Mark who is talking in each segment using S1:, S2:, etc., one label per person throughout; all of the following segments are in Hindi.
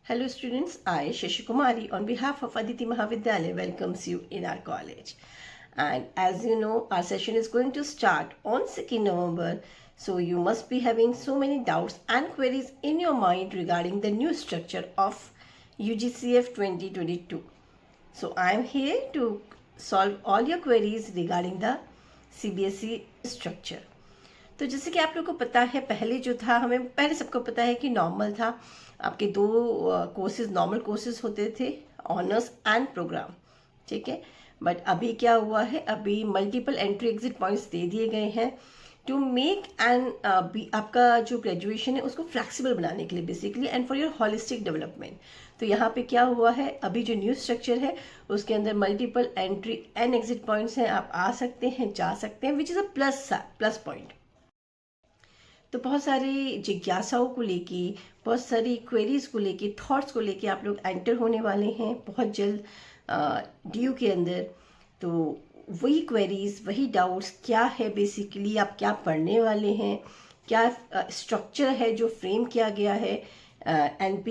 S1: Hello students, I Shashi Kumari on behalf of Aditi Mahavidyalaya welcomes you in our college. And as you know, our session is going to start on 2nd November. So you must be having so many doubts and queries in your mind regarding the new structure of UGCF 2022. So I am here to solve all your queries regarding the CBSE structure. तो जैसे कि आप लोग को पता है, पहले जो था, हमें पहले सबको पता है कि नॉर्मल था। आपके दो कोर्सेज नॉर्मल कोर्सेज होते थे, ऑनर्स एंड प्रोग्राम, ठीक है। बट अभी क्या हुआ है, अभी मल्टीपल एंट्री एग्जिट पॉइंट्स दे दिए गए हैं टू मेक एंड आपका जो ग्रेजुएशन है उसको फ्लेक्सिबल बनाने के लिए basically, and for your holistic development. तो यहाँ पे क्या हुआ है, अभी जो न्यू स्ट्रक्चर है उसके अंदर multiple entry and exit points हैं। आप आ सकते हैं, जा सकते हैं, which is a plus point. तो बहुत सारी जिज्ञासाओं को लेके, बहुत सारी क्वेरीज को लेके, थॉट्स को लेके आप लोग एंटर होने वाले हैं बहुत जल्द DU के अंदर। तो वही क्वेरीज, वही डाउट्स, क्या है बेसिकली, आप क्या पढ़ने वाले हैं, क्या स्ट्रक्चर है जो फ्रेम किया गया है NP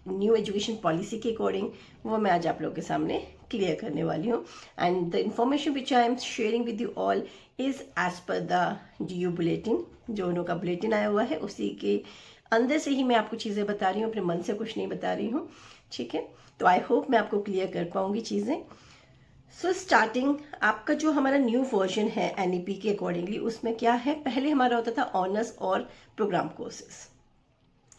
S1: न्यू एजुकेशन पॉलिसी के अकॉर्डिंग, वो मैं आज आप लोगों के सामने क्लियर करने वाली हूँ। And the information which I am sharing with you all is as per the DU bulletin. जो उनका बुलेटिन आया हुआ है उसी के अंदर से ही मैं आपको चीज़ें बता रही हूँ, अपने मन से कुछ नहीं बता रही हूँ, ठीक है। तो आई होप मैं आपको क्लियर कर पाऊंगी चीज़ें। सो स्टार्टिंग आपका जो हमारा न्यू वर्जन है NEP के अकॉर्डिंगली, उसमें क्या है, पहले हमारा होता था ऑनर्स और प्रोग्राम कोर्सेस,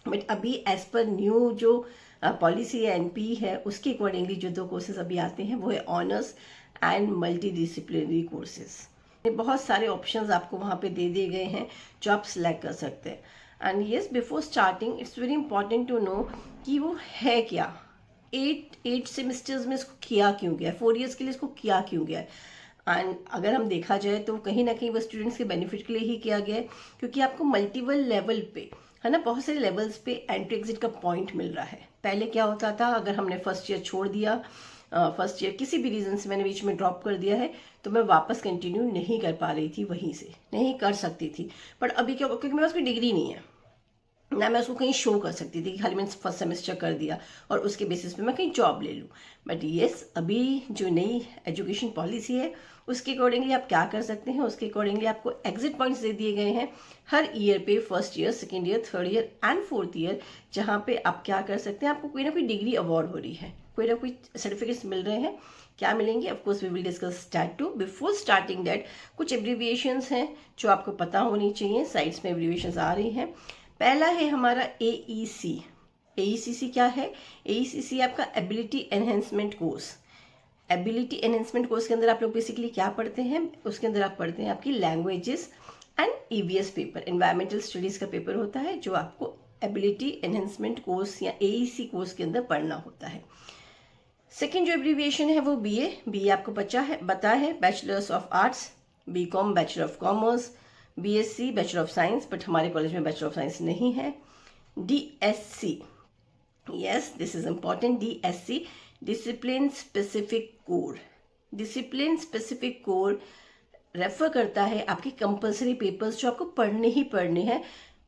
S1: बट अभी एज पर न्यू जो पॉलिसी है NP है उसके अकॉर्डिंगली जो दो कोर्सेज अभी आते हैं वो है honours and multi disciplinary courses. बहुत सारे ऑप्शंस आपको वहाँ पे दे दिए गए हैं जो आप सिलेक्ट कर सकते हैं। And yes, before starting it's very important to know कि वो है क्या, 8 सेमेस्टर्स में इसको किया क्यों गया, 4 ईयर्स के लिए इसको किया क्यों गया है। एंड अगर हम देखा जाए तो कहीं ना कहीं वो स्टूडेंट्स के बेनिफिट के लिए ही किया गया है, क्योंकि आपको मल्टीपल लेवल पे, है ना, बहुत सारे लेवल्स पे एंट्री एग्जिट का पॉइंट मिल रहा है। पहले क्या होता था, अगर हमने फर्स्ट ईयर छोड़ दिया, फर्स्ट ईयर किसी भी रीज़न से मैंने बीच में ड्रॉप कर दिया है, तो मैं वापस कंटिन्यू नहीं कर पा रही थी, वहीं से नहीं कर सकती थी। बट अभी क्या, क्योंकि मेरे पास कोई डिग्री नहीं है ना, मैं उसको कहीं शो कर सकती थी कि खाली मैंने फर्स्ट सेमेस्टर कर दिया और उसके बेसिस पे मैं कहीं जॉब ले लूँ। बट येस, अभी जो नई एजुकेशन पॉलिसी है उसके अकॉर्डिंगली आप क्या कर सकते हैं, उसके अकॉर्डिंगली आपको एग्जिट पॉइंट्स दे दिए गए हैं हर ईयर पे, first year, second year, third year and fourth year, जहाँ पे आप क्या कर सकते हैं, आपको कोई ना कोई डिग्री अवार्ड हो रही है, कोई ना कोई सर्टिफिकेट्स मिल रहे हैं। क्या मिलेंगे, of course we will discuss that too. Before starting that, कुछ एब्रीविएशंस हैं जो आपको पता होनी चाहिए, साइड्स में एब्रीविएशंस आ रही हैं। पहला है हमारा AEC। AECC क्या है, AECC आपका ability enhancement course. Ability enhancement course के अंदर आप लोग बेसिकली क्या पढ़ते हैं, उसके अंदर आप पढ़ते हैं आपकी languages and EVS paper, environmental studies का पेपर होता है जो आपको एबिलिटी एनहेंसमेंट कोर्स या AEC कोर्स के अंदर पढ़ना होता है। सेकेंड जो एब्रीविएशन है वो BA आपको पता है bachelors of arts, BCom bachelor of commerce, BSc bachelor of science, but हमारे कॉलेज में बैचलर ऑफ साइंस नहीं है। DSC, yes this is important, DSC discipline specific core. Discipline specific core refer करता है आपके कंपलसरी पेपर्स जो आपको पढ़ने ही पढ़ने हैं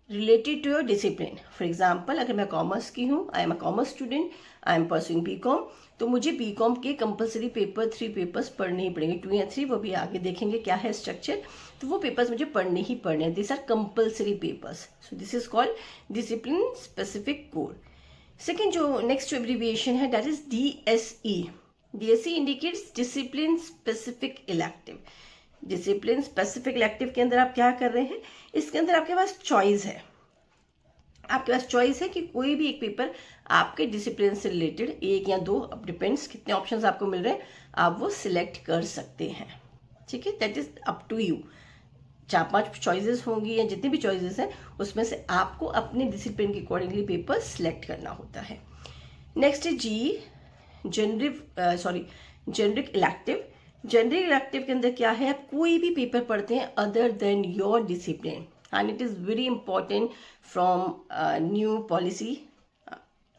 S1: related to your discipline. For example, अगर मैं कॉमर्स की हूँ, I am a commerce student, I am pursuing BCom, तो मुझे BCom के कंपलसरी पेपर 3 पेपर्स पढ़ने ही पड़ेंगे, 2 या 3, वो भी आगे देखेंगे क्या है स्ट्रक्चर। तो वो पेपर्स मुझे पढ़ने ही पढ़ने हैं, this are compulsory papers. So this is called discipline specific core. Second जो नेक्स्ट एब्रीविएशन है that is DSE। DSE indicates discipline specific elective. Discipline specific elective के अंदर आप क्या कर रहे हैं, इसके अंदर आपके पास चॉइस है, आपके पास चॉइस है कि कोई भी एक पेपर आपके डिसिप्लिन से रिलेटेड, 1 या 2, अब डिपेंड्स कितने ऑप्शंस आपको मिल रहे हैं, आप वो सिलेक्ट कर सकते हैं, ठीक है। That is up to you. 4-5 choices होंगी या जितनी भी चॉइसेस हैं उसमें से आपको अपने डिसिप्लिन के अकॉर्डिंगली पेपर सिलेक्ट करना होता है। नेक्स्ट है जेनरिक इलेक्टिव। जेनरिक इलेक्टिव के अंदर क्या है, आप कोई भी पेपर पढ़ते हैं other than your discipline, and it is very important from new policy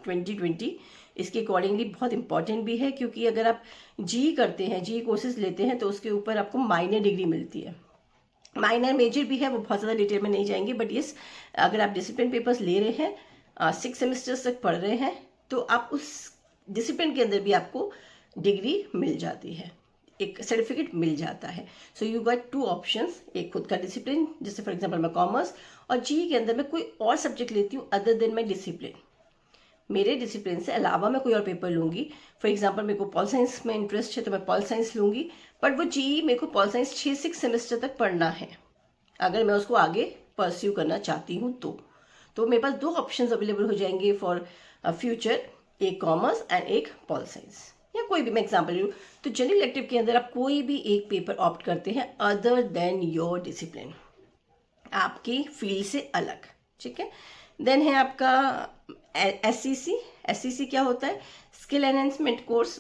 S1: 2020। इसके अकॉर्डिंगली बहुत इंपॉर्टेंट भी है, क्योंकि अगर आप जी करते हैं, जी कोर्सेज लेते हैं, तो उसके ऊपर आपको माइनर डिग्री मिलती है। माइनर मेजर भी है, वो बहुत ज़्यादा डिटेल में नहीं जाएंगे, बट यस, अगर आप डिसिप्लिन पेपर्स ले रहे हैं, 6 सेमेस्टर्स तक पढ़ रहे हैं, तो आप उस डिसिप्लिन के अंदर भी आपको डिग्री मिल जाती है, एक सर्टिफिकेट मिल जाता है। सो यू गॉट 2 ऑप्शंस, एक खुद का डिसिप्लिन, जैसे फॉर एग्जांपल मैं कॉमर्स, और जीई के अंदर मैं कोई और सब्जेक्ट लेती हूँ अदर देन माई डिसिप्लिन, मेरे डिसिप्लिन से अलावा मैं कोई और पेपर लूँगी। फॉर एग्जांपल मेरे को पॉल साइंस में इंटरेस्ट है तो मैं पॉल साइंस लूँगी, बट वो जीई मेरे को पॉल साइंस 6 सेमेस्टर तक पढ़ना है अगर मैं उसको आगे परस्यू करना चाहती हूँ तो मेरे पास 2 ऑप्शंस अवेलेबल हो जाएंगे फॉर फ्यूचर, एक कॉमर्स एंड एक पॉल साइंस, या कोई भी मैं एग्जाम्पल लूँ। तो जनरल इलेक्टिव के अंदर आप कोई भी एक पेपर ऑप्ट करते हैं अदर देन योर डिसिप्लिन, आपकी फील्ड से अलग, ठीक है। देन है आपका SEC क्या होता है, स्किल एनहेंसमेंट कोर्स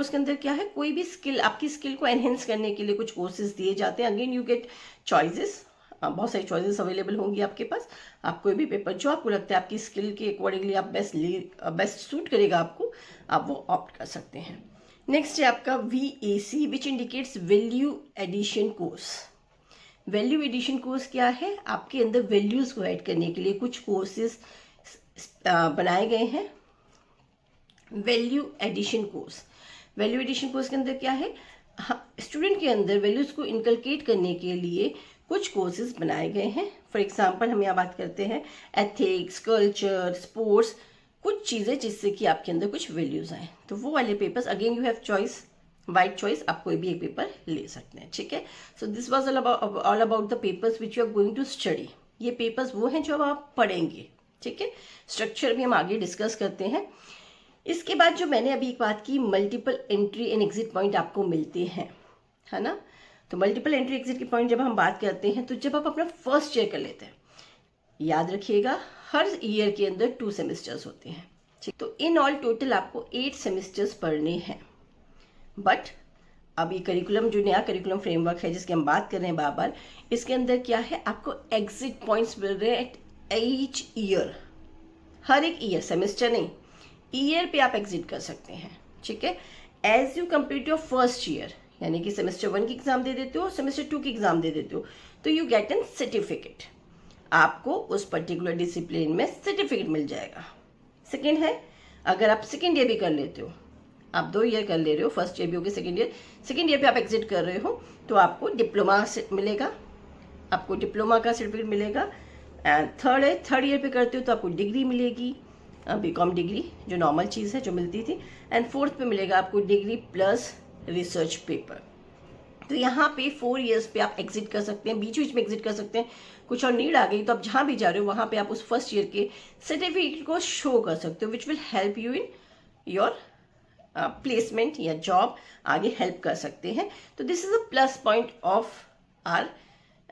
S1: के अंदर क्या है, कोई भी स्किल, आपकी स्किल को एनहेंस करने के लिए कुछ कोर्सेज दिए जाते हैं। अगेन यू गेट चॉइसेस, बहुत सारी चॉइसेस अवेलेबल होंगी आपके पास, आप कोई भी पेपर जो आपको लगता है आपकी स्किल के अकॉर्डिंगली आप बेस्ट सूट करेगा आपको, आप वो ऑप्ट कर सकते हैं। नेक्स्ट है आपका VAC which indicates value addition course. Value addition course क्या है, आपके अंदर वैल्यूज को ऐड करने के लिए कुछ कोर्सेज बनाए गए हैं। वैल्यू एडिशन कोर्स के अंदर क्या है, स्टूडेंट के अंदर वैल्यूज को इनकलकेट करने के लिए कुछ कोर्सेज बनाए गए हैं। फॉर एग्जांपल हम यहाँ बात करते हैं एथिक्स, कल्चर, स्पोर्ट्स, कुछ चीज़ें जिससे कि आपके अंदर कुछ वैल्यूज आए, तो वो वाले papers again you have choice, wide choice, आप कोई भी एक पेपर ले सकते हैं, ठीक है। So this was all about the papers which you are going to study. ये पेपर्स वो हैं जो अब आप पढ़ेंगे, ठीक है। स्ट्रक्चर भी हम आगे डिस्कस करते हैं। इसके बाद जो मैंने अभी एक बात की, multiple entry and exit point आपको मिलते हैं, है ना। तो मल्टीपल एंट्री एग्जिट के पॉइंट जब हम बात करते हैं तो जब आप अपना फर्स्ट ईयर कर लेते हैं, याद रखिएगा हर ईयर के अंदर 2 सेमेस्टर्स होते हैं, ठीक। तो इन ऑल टोटल आपको 8 सेमेस्टर्स पढ़ने हैं। बट अभी करिकुलम, जो नया करिकुलम फ्रेमवर्क है जिसकी हम बात कर रहे हैं बार बार, इसके अंदर क्या है, आपको एग्जिट पॉइंट्स मिल रहे हैं एट ईच ईयर, हर एक ईयर, सेमेस्टर नहीं, ईयर पे आप एग्जिट कर सकते हैं, ठीक है। As you complete your first year, यानी कि सेमेस्टर 1 की एग्जाम दे देते हो, सेमेस्टर 2 की एग्जाम दे देते हो, तो यू गेट एन सर्टिफिकेट, आपको उस पर्टिकुलर डिसिप्लिन में सर्टिफिकेट मिल जाएगा। सेकेंड है, अगर आप सेकेंड ईयर भी कर लेते हो, आप 2 ईयर कर ले रहे हो, फर्स्ट ईयर भी हो गया, सेकेंड ईयर पे आप एग्जिट कर रहे हो, तो आपको डिप्लोमा मिलेगा, आपको डिप्लोमा का सर्टिफिकेट मिलेगा। एंड थर्ड ईयर पे करते हो तो आपको डिग्री मिलेगी, BCom डिग्री जो नॉर्मल चीज़ है जो मिलती थी। एंड फोर्थ पे मिलेगा आपको डिग्री प्लस रिसर्च पेपर। तो यहाँ पे 4 इयर्स पे आप एग्जिट कर सकते हैं, बीच में एग्जिट कर सकते हैं, कुछ और नीड आ गई तो आप जहाँ भी जा रहे हो वहाँ पे आप उस फर्स्ट ईयर के सर्टिफिकेट को शो कर सकते हो, which will help you in your placement या जॉब, आगे हेल्प कर सकते हैं। तो this is a plus point of our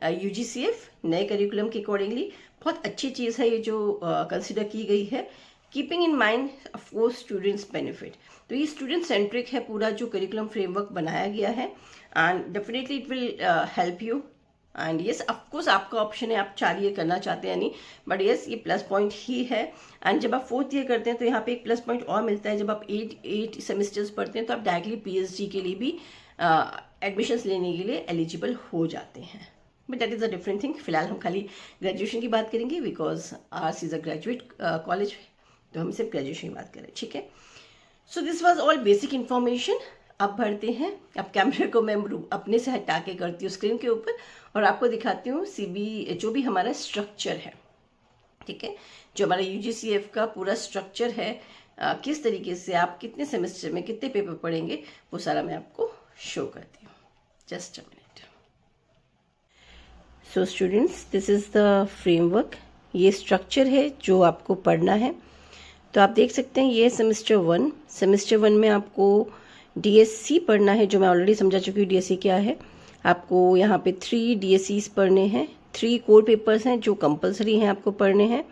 S1: UGCF नए करिकुलम के अकॉर्डिंगली बहुत अच्छी चीज़ है ये जो कंसिडर की गई है, keeping in mind of course students benefit. तो ये स्टूडेंट सेंट्रिक है पूरा जो करिकुलम फ्रेमवर्क बनाया गया है, and definitely it will help you. And yes of course आपका ऑप्शन है, आप 4 ईयर करना चाहते हैं नहीं, बट यस ये प्लस पॉइंट ही है। एंड जब आप 4th ईयर करते हैं तो यहाँ पे एक प्लस पॉइंट और मिलता है, जब आप 8 सेमेस्टर्स पढ़ते हैं तो आप डायरेक्टली PhD के लिए भी एडमिशन्स लेने के लिए एलिजिबल हो जाते हैं, but that is a different thing. फिलहाल हम खाली ग्रेजुएशन की बात करेंगे because ours is a graduate college, तो हम सिर्फ ग्रेजुएशन की बात करें, ठीक है। So this was all basic information. अब बढ़ते हैं, अब कैमरे को मैं अपने से हटा के करती हूँ स्क्रीन के ऊपर और आपको दिखाती हूँ जो भी हमारा स्ट्रक्चर है, ठीक है, जो हमारा UGCF का पूरा स्ट्रक्चर है, किस तरीके से आप कितने सेमेस्टर में कितने पेपर पढ़ेंगे वो सारा मैं आपको शो करती हूँ। Just a minute. So students, this is the framework, ये स्ट्रक्चर है जो आपको पढ़ना है। तो आप देख सकते हैं ये सेमेस्टर 1 में आपको DSC पढ़ना है, जो मैं ऑलरेडी समझा चुकी हूँ DSC क्या है। आपको यहाँ पे 3 DSCs पढ़ने हैं, 3 कोर पेपर्स हैं जो कंपलसरी हैं आपको पढ़ने हैं।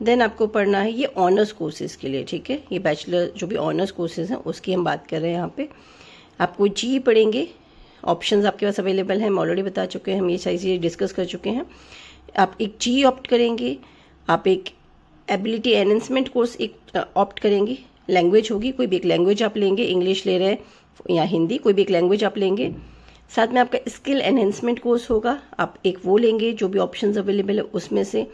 S1: देन आपको पढ़ना है ये ऑनर्स कोर्सेज के लिए, ठीक है, ये बैचलर जो भी ऑनर्स कोर्सेज हैं उसकी हम बात कर रहे हैं यहाँ पे। आपको GE पढ़ेंगे, ऑप्शंस आपके पास अवेलेबल हैं, हम ऑलरेडी बता चुके हैं, हम ये सारी चीज़ें डिस्कस कर चुके हैं। आप एक GE ऑप्ट करेंगे, आप एक एबिलिटी एनहेंसमेंट कोर्स एक ऑप्ट करेंगे, लैंग्वेज होगी, कोई भी एक लैंग्वेज आप लेंगे, इंग्लिश ले रहे हैं या हिंदी, कोई भी एक लैंग्वेज आप लेंगे। साथ में आपका स्किल एनहेंसमेंट कोर्स होगा, आप एक वो लेंगे जो भी ऑप्शंस अवेलेबल है उसमें से।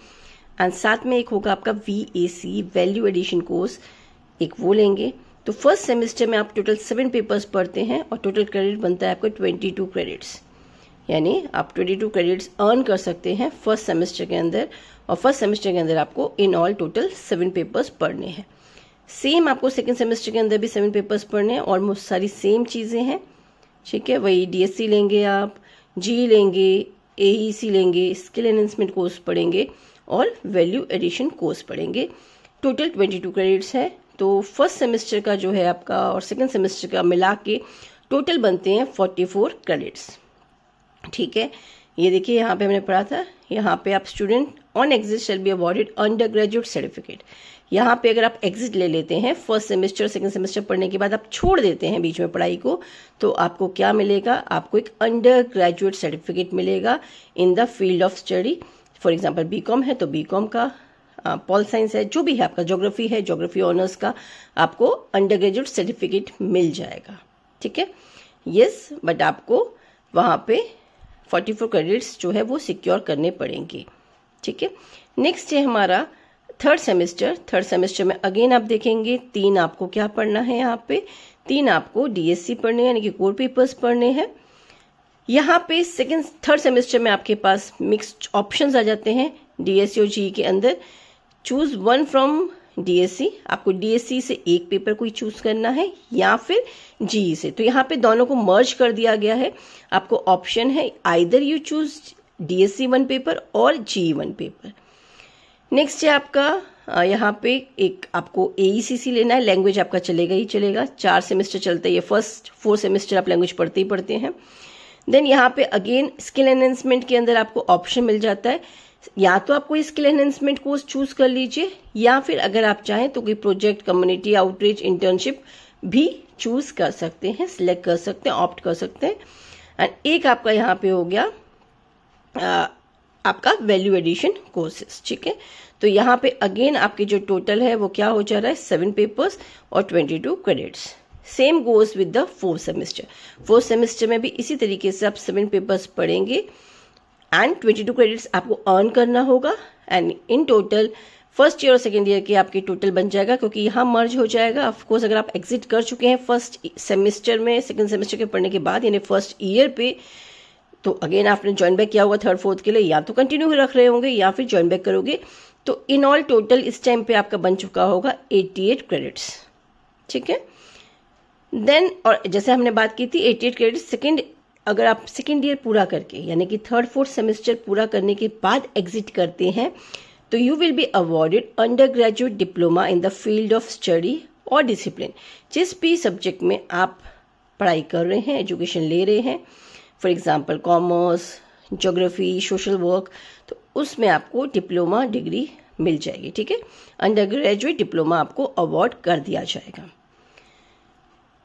S1: एंड साथ में एक होगा आपका VAC वैल्यू एडिशन कोर्स, एक वो लेंगे। तो फर्स्ट सेमेस्टर में आप टोटल 7 पेपर्स पढ़ते हैं और टोटल क्रेडिट बनता है आपका 22 क्रेडिट्स, यानी आप 22 क्रेडिट्स अर्न कर सकते हैं फर्स्ट सेमेस्टर के अंदर। और फर्स्ट सेमेस्टर के अंदर आपको इन ऑल टोटल 7 पेपर्स पढ़ने हैं। सेम आपको सेकेंड सेमेस्टर के अंदर भी 7 पेपर्स पढ़ने हैं, ऑलमोस्ट सारी सेम चीज़ें हैं, ठीक है। वही DSC लेंगे आप, G लेंगे, AEC लेंगे, स्किल एनहेंसमेंट कोर्स पढ़ेंगे और वैल्यू एडिशन कोर्स पढ़ेंगे। टोटल 22 क्रेडिट्स है। तो फर्स्ट सेमेस्टर का जो है आपका और सेकेंड सेमेस्टर का मिला के टोटल बनते हैं 44 क्रेडिट्स, ठीक है। ये देखिए यहाँ पे हमने पढ़ा था, यहाँ पे आप student on exit shall be awarded under graduate certificate. यहाँ पे अगर आप एग्जिट ले लेते हैं फर्स्ट सेमेस्टर सेकंड सेमेस्टर पढ़ने के बाद आप छोड़ देते हैं बीच में पढ़ाई को, तो आपको क्या मिलेगा, आपको एक अंडर ग्रेजुएट सर्टिफिकेट मिलेगा इन the field of study. For example BCom है तो BCom का, पॉल साइंस है, जो भी है आपका, ज्योग्राफी है ज्योग्राफी ऑनर्स का, आपको अंडर ग्रेजुएट सर्टिफिकेट मिल जाएगा, ठीक है। यस, बट आपको वहाँ पे 44 क्रेडिट्स जो है वो सिक्योर करने पड़ेंगे, ठीक है। नेक्स्ट है हमारा थर्ड सेमेस्टर। थर्ड सेमेस्टर में अगेन आप देखेंगे 3 आपको क्या पढ़ना है, यहाँ पे 3 आपको DSC पढ़ने हैं, यानी कि कोर पेपर्स पढ़ने हैं। यहाँ पे थर्ड सेमेस्टर में आपके पास मिक्स्ड ऑप्शंस आ जाते हैं DSC और GE के अंदर। चूज वन फ्रॉम DSC, आपको DSC से एक पेपर कोई चूज करना है या फिर GE से। तो यहाँ पे दोनों को मर्ज कर दिया गया है। आपको ऑप्शन है either you choose DSC 1 paper और GE 1 पेपर। नेक्स्ट है आपका यहाँ पे एक आपको AECC लेना है, लैंग्वेज आपका चलेगा ही चलेगा, 4 सेमेस्टर चलते हैं ये, फर्स्ट 4 सेमेस्टर आप लैंग्वेज पढ़ते ही पढ़ते हैं। देन यहाँ पे अगेन स्किल एनहेंसमेंट के अंदर आपको ऑप्शन मिल जाता है, या तो आप कोई स्किल एनहेंसमेंट कोर्स चूज कर लीजिए या फिर अगर आप चाहें तो कोई प्रोजेक्ट, कम्युनिटी आउटरीच, इंटर्नशिप भी चूज कर सकते हैं, सिलेक्ट कर सकते हैं, ऑप्ट कर सकते हैं। एंड एक आपका यहाँ पे हो गया आपका वैल्यू एडिशन कोर्सेज, ठीक है। तो यहाँ पे अगेन आपके जो टोटल है वो क्या हो जा रहा है, 7 पेपर्स और 22 credits. Same goes with the fourth semester. Fourth semester में भी इसी तरीके से आप 7 पेपर्स पढ़ेंगे एंड 22 क्रेडिट्स आपको अर्न करना होगा। And in total first year और सेकेंड ईयर के आपके टोटल बन जाएगा, क्योंकि यहाँ मर्ज हो जाएगा। ऑफकोर्स अगर आप एग्जिट कर चुके हैं फर्स्ट सेमेस्टर में, सेकेंड सेमेस्टर के पढ़ने के बाद, यानी फर्स्ट ईयर पे, तो अगेन आपने ज्वाइन बैक किया होगा थर्ड फोर्थ के लिए, या तो कंटिन्यू रख रहे होंगे या फिर ज्वाइन बैक करोगे। तो इन ऑल टोटल इस टाइम पे आपका बन चुका होगा 88 क्रेडिट्स, ठीक है। देन और जैसे हमने बात की थी 88 क्रेडिट्स अगर आप सेकेंड ईयर पूरा करके, यानी कि थर्ड फोर्थ सेमेस्टर पूरा करने के बाद एग्जिट करते हैं, तो you will be awarded under graduate diploma in the field of study और डिसिप्लिन। जिस भी सब्जेक्ट में आप पढ़ाई कर रहे हैं, एजुकेशन ले रहे हैं, for example commerce, geography, social work, तो उसमें आपको डिप्लोमा डिग्री मिल जाएगी, ठीक है। अंडर ग्रेजुएट डिप्लोमा आपको अवार्ड कर दिया जाएगा।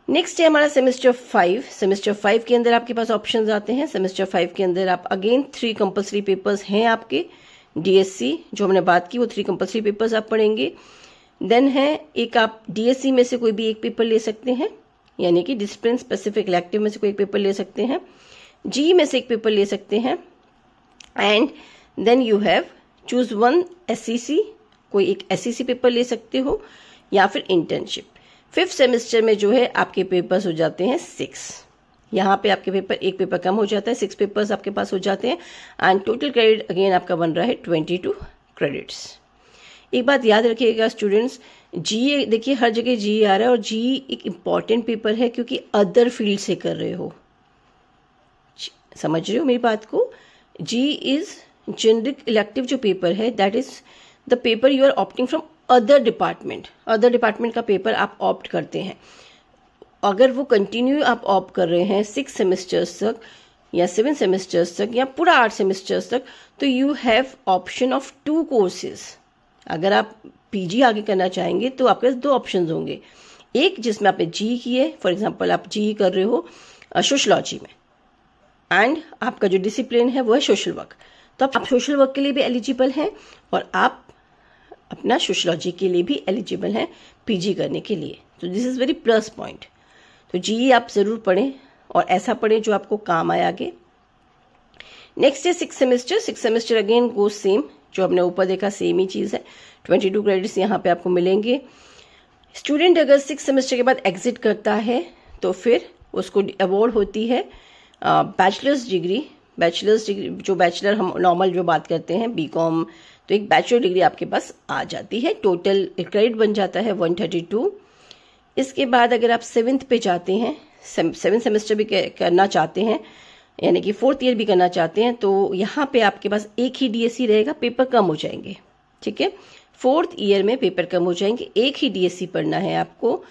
S1: नेक्स्ट है हमारा सेमेस्टर 5। सेमेस्टर 5 के अंदर आपके पास ऑप्शंस आते हैं। सेमेस्टर 5 के अंदर आप अगेन 3 कंपल्सरी पेपर्स हैं आपके। DSC जो हमने बात की वो 3 कंपल्सरी पेपर्स आप पढ़ेंगे। देन है एक आप DSC में से कोई भी एक पेपर ले सकते हैं, यानी कि डिसिप्लिन स्पेसिफिक इलेक्टिव में से कोई एक पेपर ले सकते हैं। GE में से एक पेपर ले सकते हैं। And then you have choose one SEC, कोई एक SEC पेपर ले सकते हो या फिर इंटर्नशिप। 5th सेमेस्टर में जो है आपके पेपर्स हो जाते हैं 6। यहाँ पे आपके पेपर एक पेपर कम हो जाता है, 6 पेपर्स आपके पास हो जाते हैं। एंड टोटल क्रेडिट अगेन आपका बन रहा है 22 क्रेडिट्स। एक बात याद रखिएगा स्टूडेंट्स, GE देखिए हर जगह GE आ रहा है और GE एक इम्पॉर्टेंट पेपर है क्योंकि अदर फील्ड से कर रहे हो, समझ रहे हो मेरी बात को। GE इज जेनरिक इलेक्टिव जो पेपर है, that is the paper you are opting from other department. Other department का पेपर आप ऑप्ट करते हैं। अगर वो कंटिन्यू आप ऑप्ट कर रहे हैं 6 सेमेस्टर्स तक या 7 सेमेस्टर्स तक या पूरा 8 सेमेस्टर्स तक, तो you have option of 2 courses. अगर आप PG आगे करना चाहेंगे तो आपके पास 2 ऑप्शन होंगे। एक जिसमें आपने GE किए, फॉर एग्जाम्पल आप GE कर रहे हो सोशलॉजी में, एंड आपका जो डिसिप्लिन है वो है सोशल वर्क, तो आप सोशल वर्क के लिए भी एलिजिबल हैं और आप अपना सोशलॉजी के लिए भी एलिजिबल हैं PG करने के लिए। तो this is very plus point. तो GE आप ज़रूर पढ़ें और ऐसा पढ़ें जो आपको काम आए आगे। नेक्स्ट है 6th semester. 6th semester again go same, जो हमने ऊपर देखा सेम ही चीज़ है। 22 क्रेडिट्स यहाँ पे आपको मिलेंगे। स्टूडेंट अगर 6 सेमेस्टर के बाद एग्जिट करता है तो फिर उसको अवार्ड होती है बैचलर्स डिग्री जो बैचलर हम नॉर्मल जो बात करते हैं बीकॉम, तो एक बैचलर डिग्री आपके पास आ जाती है। टोटल क्रेडिट बन जाता है 132। इसके बाद अगर आप 7th पे जाते हैं, 7 सेमेस्टर भी करना चाहते हैं, यानी कि 4th ईयर भी करना चाहते हैं, तो यहाँ पे आपके पास एक ही डीएससी रहेगा, पेपर कम हो जाएंगे। ठीक है, 4th ईयर में पेपर कम हो जाएंगे, एक ही डीएससी पढ़ना है आपको।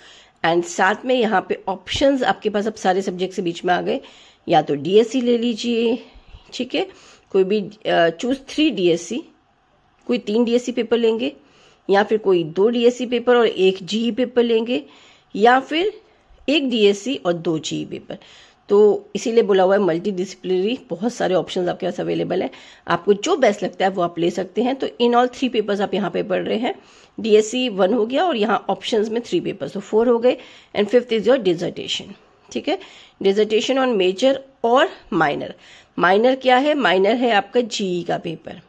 S1: एंड साथ में यहाँ पे ऑप्शंस आपके पास अब सारे सब्जेक्ट से बीच में आ गए, या तो डीएससी ले लीजिए, ठीक है, कोई भी चूज 3 डीएससी, कोई 3 डीएससी पेपर लेंगे, या फिर कोई 2 डीएससी पेपर और 1 जीई पेपर लेंगे, या फिर 1 डीएससी और 2 जीई पेपर। तो इसीलिए बोला हुआ है मल्टी डिसिप्लिनरी, बहुत सारे ऑप्शंस आपके पास अवेलेबल है, आपको जो बेस्ट लगता है वो आप ले सकते हैं। तो इन ऑल 3 पेपर्स आप यहाँ पे पढ़ रहे हैं। डीएससी 1 हो गया और यहाँ ऑप्शंस में 3 पेपर्स, तो 4 हो गए। And 5th is your dissertation. ठीक है, डिजर्टेशन ऑन मेजर और माइनर। माइनर क्या है? माइनर है आपका जीई का paper.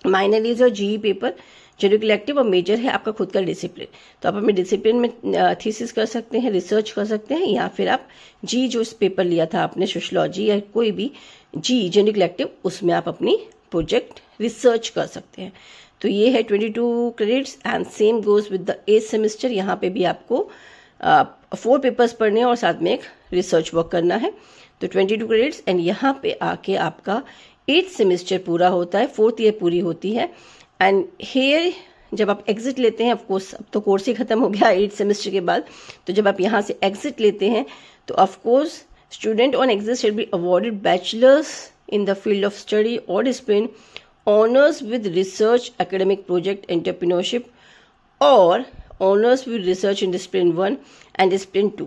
S1: Minor is your GE paper, general elective, और मेजर है आपका खुद का डिसिप्लिन। तो आप अपने डिसिप्लिन में थीसिस कर सकते हैं, रिसर्च कर सकते हैं, या फिर आप जी जो इस पेपर लिया था आपने सोशियोलॉजी या कोई भी जी जनरल इलेक्टिव, उसमें आप अपनी प्रोजेक्ट रिसर्च कर सकते हैं। तो ये है 22 credits and same goes with the 8th semester. यहाँ पे भी आपको 4 पेपर्स पढ़ने हैं और साथ में एक रिसर्च वर्क करना है। तो 22 क्रेडिट्स एंड यहाँ पे आके आपका 8th सेमेस्टर पूरा होता है, 4th ईयर पूरी होती है। एंड हेयर जब आप एग्जिट लेते हैं, ऑफकोर्स अब तो कोर्स ही खत्म हो गया 8th सेमेस्टर के बाद, तो जब आप यहाँ से एग्जिट लेते हैं तो of course student on exit should be awarded bachelors in the field of study और discipline, honours with research, academic project, entrepreneurship, और honours with research in discipline 1 and discipline 2।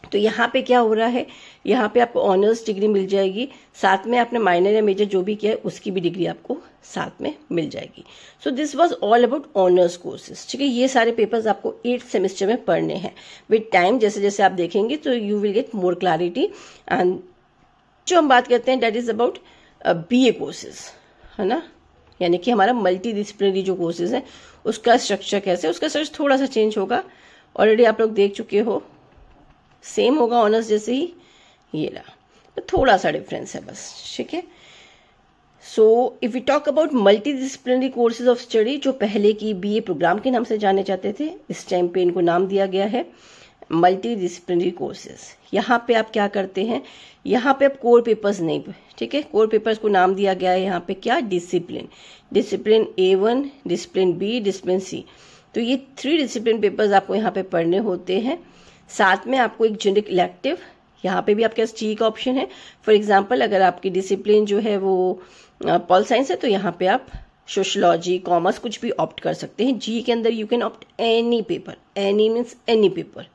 S1: तो यहाँ पे क्या हो रहा है, यहाँ पे आपको ऑनर्स डिग्री मिल जाएगी, साथ में आपने माइनर या मेजर जो भी किया है उसकी भी डिग्री आपको साथ में मिल जाएगी। सो this was all about honours courses. ठीक है, ये सारे पेपर्स आपको 8th सेमेस्टर में पढ़ने हैं। विद टाइम जैसे जैसे आप देखेंगे तो you will get more clarity. And जो हम बात करते हैं that is about BA courses, है ना, यानी कि हमारा मल्टी डिसिप्लिनरी जो कोर्सेज है उसका स्ट्रक्चर कैसे, उसका स्ट्रक्चर थोड़ा सा चेंज होगा। ऑलरेडी आप लोग देख चुके हो, सेम होगा ऑनर्स जैसे ही, ये रहा, तो थोड़ा सा डिफरेंस है बस। ठीक है, so if we talk about multidisciplinary courses of study, जो पहले की बीए प्रोग्राम के नाम से जाने जाते थे, इस टाइम पे इनको नाम दिया गया है मल्टी डिसिप्लिनरी कोर्सेज। यहाँ पे आप क्या करते हैं, यहाँ पे आप कोर पेपर्स नहीं, ठीक है, कोर पेपर्स को नाम दिया गया है यहाँ पे क्या, discipline, discipline A1, discipline B, discipline C। तो ये 3 डिसिप्लिन पेपर्स आपको यहाँ पे पढ़ने होते हैं। साथ में आपको एक जनरल इलेक्टिव, यहाँ पे भी आपके पास जी का ऑप्शन है। फॉर एग्जांपल अगर आपकी डिसिप्लिन जो है वो पॉल साइंस है तो यहाँ पे आप सोशलॉजी, कॉमर्स कुछ भी ऑप्ट कर सकते हैं। जी के अंदर you can opt any paper, any means any paper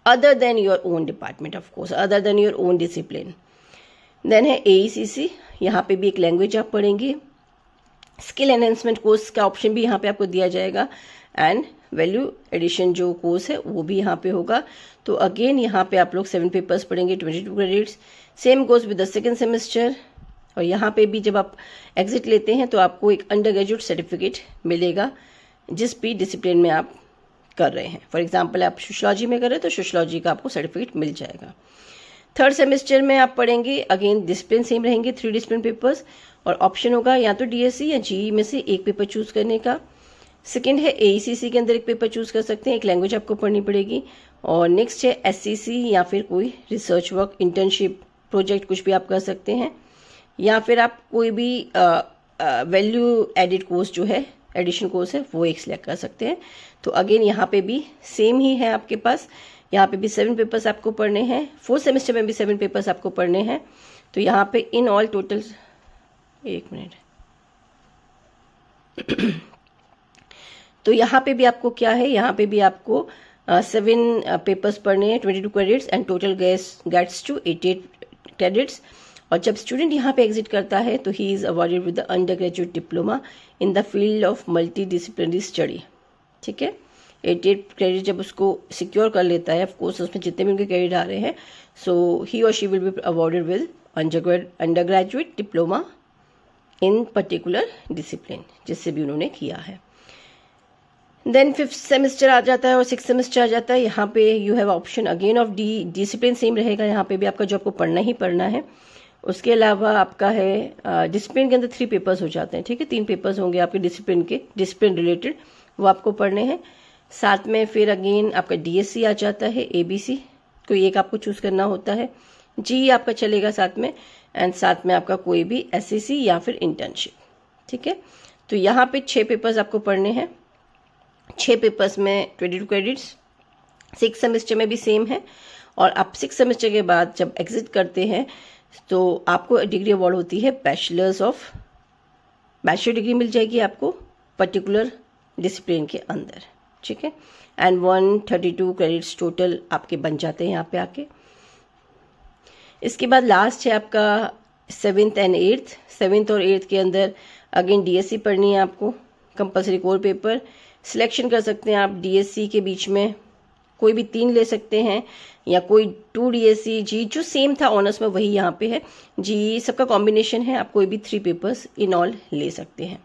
S1: other than your own department, of course other than your own discipline. Then है AECC, यहाँ पे भी एक लैंग्वेज आप पढ़ेंगे। स्किल एनहेंसमेंट कोर्स का ऑप्शन भी यहाँ पे आपको दिया जाएगा, एंड वैल्यू एडिशन जो कोर्स है वो भी यहाँ पे होगा। तो अगेन यहाँ पे आप लोग 7 पेपर्स पढ़ेंगे, 22 credits. Same goes with the 2nd semester. और यहाँ पे भी जब आप एग्जिट लेते हैं तो आपको एक अंडर ग्रेजुएट सर्टिफिकेट मिलेगा जिस भी डिसिप्लिन में आप कर रहे हैं। फॉर एग्जाम्पल आप सोशियोलॉजी में कर रहे हैं तो सोशियोलॉजी का आपको सर्टिफिकेट मिल जाएगा। 3rd सेमेस्टर में आप पढ़ेंगे, अगेन डिसिप्लिन सेम रहेंगे, 3 डिसिप्लिन पेपर्स, और ऑप्शन होगा या तो डीएससी या जीई में से एक पेपर चूज करने का। सेकेंड है AECC के अंदर एक पेपर चूज कर सकते हैं, एक लैंग्वेज आपको पढ़नी पड़ेगी। और नेक्स्ट है SCC, या फिर कोई रिसर्च वर्क, इंटर्नशिप, प्रोजेक्ट कुछ भी आप कर सकते हैं, या फिर आप कोई भी वैल्यू एडिड कोर्स जो है, एडिशन कोर्स है, वो एक सिलेक्ट कर सकते हैं। तो अगेन यहाँ पे भी सेम ही है आपके पास, यहाँ पे भी 7 पेपर्स आपको पढ़ने हैं। 4th सेमेस्टर में भी 7 पेपर्स आपको पढ़ने हैं। तो यहाँ पे इन ऑल टोटल, एक मिनट, तो यहाँ पे भी आपको क्या है, यहाँ पे भी आपको 7 पेपर्स पढ़ने हैं, 22 credits, and total gets to 88 credits. और जब स्टूडेंट यहाँ पे एग्जिट करता है तो he is awarded with the undergraduate diploma in the field of multidisciplinary study. ठीक है, 88 क्रेडिट जब उसको सिक्योर कर लेता है, ऑफकोर्स उसमें जितने भी उनके क्रेडिट आ रहे हैं, सो ही और she will be awarded with under graduate diploma in particular discipline, जिससे भी उन्होंने किया है। देन 5th सेमेस्टर आ जाता है और 6th सेमेस्टर आ जाता है। यहाँ पे you have option again of discipline same रहेगा, यहाँ पे भी आपका जो आपको पढ़ना ही पढ़ना है। उसके अलावा आपका है डिसिप्लिन के अंदर 3 पेपर्स हो जाते हैं, ठीक है, 3 पेपर्स होंगे आपके डिसिप्लिन के, डिसिप्लिन रिलेटेड, वो आपको पढ़ने हैं। साथ में फिर अगेन आपका DSC आ जाता है, ABC कोई एक आपको चूज करना होता है, GE आपका चलेगा साथ में, एंड साथ में आपका कोई भी SCC या फिर इंटर्नशिप, ठीक है। तो यहाँ पे 6 पेपर्स आपको पढ़ने हैं, 6 पेपर्स में 22 क्रेडिट्स। 6 सेमेस्टर में भी सेम है। और आप 6 सेमेस्टर के बाद जब एग्जिट करते हैं तो आपको डिग्री अवार्ड होती है बैचलर डिग्री मिल जाएगी आपको पर्टिकुलर डिसिप्लिन के अंदर, ठीक है। एंड 132 क्रेडिट्स टोटल आपके बन जाते हैं यहाँ पे आके। इसके बाद लास्ट है आपका 7th एंड 8th। 7th और 8th के अंदर अगेन DSC पढ़नी है आपको, कंपलसरी कोर पेपर। सिलेक्शन कर सकते हैं आप DSC के बीच में, कोई भी 3 ले सकते हैं, या कोई 2 DSC जी, जो सेम था ऑनर्स में वही यहाँ पे है, जी सबका कॉम्बिनेशन है, आप कोई भी 3 पेपर्स इन ऑल ले सकते हैं।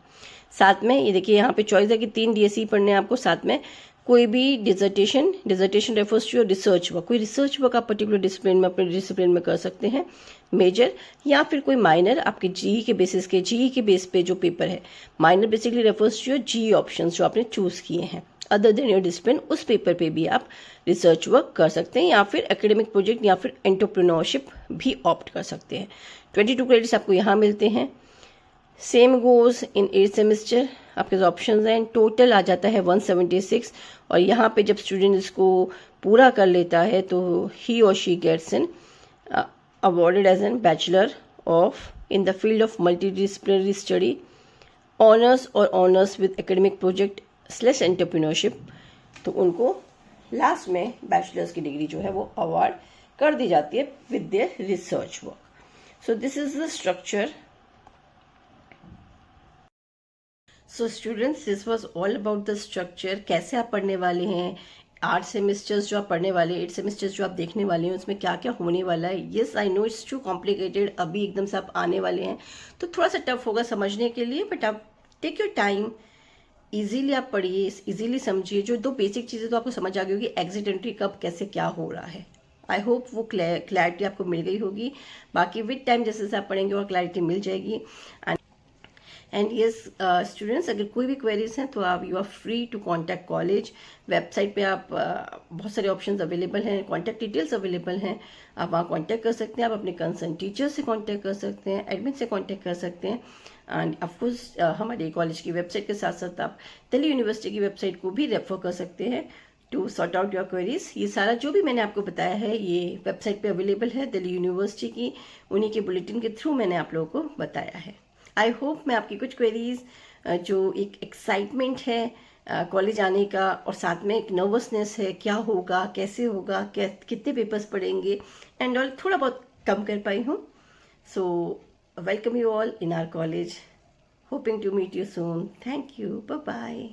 S1: साथ में ये देखिए यहाँ पे चॉइस है कि 3 DSC पढ़ने हैं आपको, साथ में कोई भी dissertation refers to research work, कोई रिसर्च वर्क आप पर्टिकुलर डिसिप्लिन में अपने डिसिप्लिन में कर सकते हैं, मेजर या फिर कोई माइनर आपके GE के बेस पे जो पेपर है। Minor basically refers to your GE options जो आपने चूज किए हैं अदर देन योर डिसिप्लिन, उस पेपर पे भी आप रिसर्च वर्क कर सकते हैं, या फिर एकेडमिक प्रोजेक्ट या फिर एंटरप्रेन्योरशिप भी ऑप्ट कर सकते हैं। 22 क्रेडिट्स आपको यहाँ मिलते हैं। Same goes in 8th semester, आपके ऑप्शंस हैं, टोटल आ जाता है 176। और यहाँ पे जब स्टूडेंट इसको पूरा कर लेता है तो ही और she gets an awarded as an bachelor of in the field of multidisciplinary study, honours और honours with academic project / entrepreneurship. तो उनको लास्ट में बैचलर्स की डिग्री जो है वो अवार्ड कर दी जाती है with their research work. So this is the structure. So students, this was all about the structure, कैसे आप पढ़ने वाले हैं, 8 सेमेस्टर्स जो आप पढ़ने वाले हैं, 8 सेमेस्टर्स जो आप देखने वाले हैं, उसमें क्या क्या होने वाला है। Yes I know it's too complicated, अभी एकदम से आप आने वाले हैं तो थोड़ा सा टफ होगा समझने के लिए, बट आप टेक योर टाइम, इजीली आप पढ़िए, इजीली समझिए। जो 2 बेसिक चीज़ें तो आपको समझ आ गई होगी, एग्जिट एंट्री कब कैसे क्या हो रहा है। आई होप वो क्लैरिटी आपको मिल गई होगी। बाकी विद टाइम जैसे जैसे आप पढ़ेंगे और क्लैरिटी मिल जाएगी। एंड येस स्टूडेंट्स, अगर कोई भी क्वेरीज हैं तो आप you are free to contact college. Website पे आप बहुत सारे ऑप्शंस अवेलेबल हैं, कॉन्टैक्ट डिटेल्स अवेलेबल हैं, आप वहाँ कॉन्टैक्ट कर सकते हैं। आप अपने कंसर्न टीचर से कॉन्टैक्ट कर सकते हैं, एडमिन से कॉन्टैक्ट कर सकते हैं। एंड ऑफकोर्स हमारे कॉलेज की वेबसाइट के साथ साथ आप दिल्ली यूनिवर्सिटी की वेबसाइट को भी रेफर कर सकते हैं to sort out your queries. ये सारा जो भी मैंने आपको बताया है ये वेबसाइट पे अवेलेबल है दिल्ली यूनिवर्सिटी की, उन्हीं के बुलेटिन के थ्रू मैंने आप लोगों को बताया है। आई होप मैं आपकी कुछ क्वेरीज, जो एक एक्साइटमेंट है कॉलेज आने का और साथ में एक नर्वसनेस है, क्या होगा, कैसे होगा, कितने पेपर्स पढ़ेंगे एंड ऑल, थोड़ा बहुत कम कर पाई हूँ। So welcome you all in our college, hoping to meet you soon. Thank you, bye bye.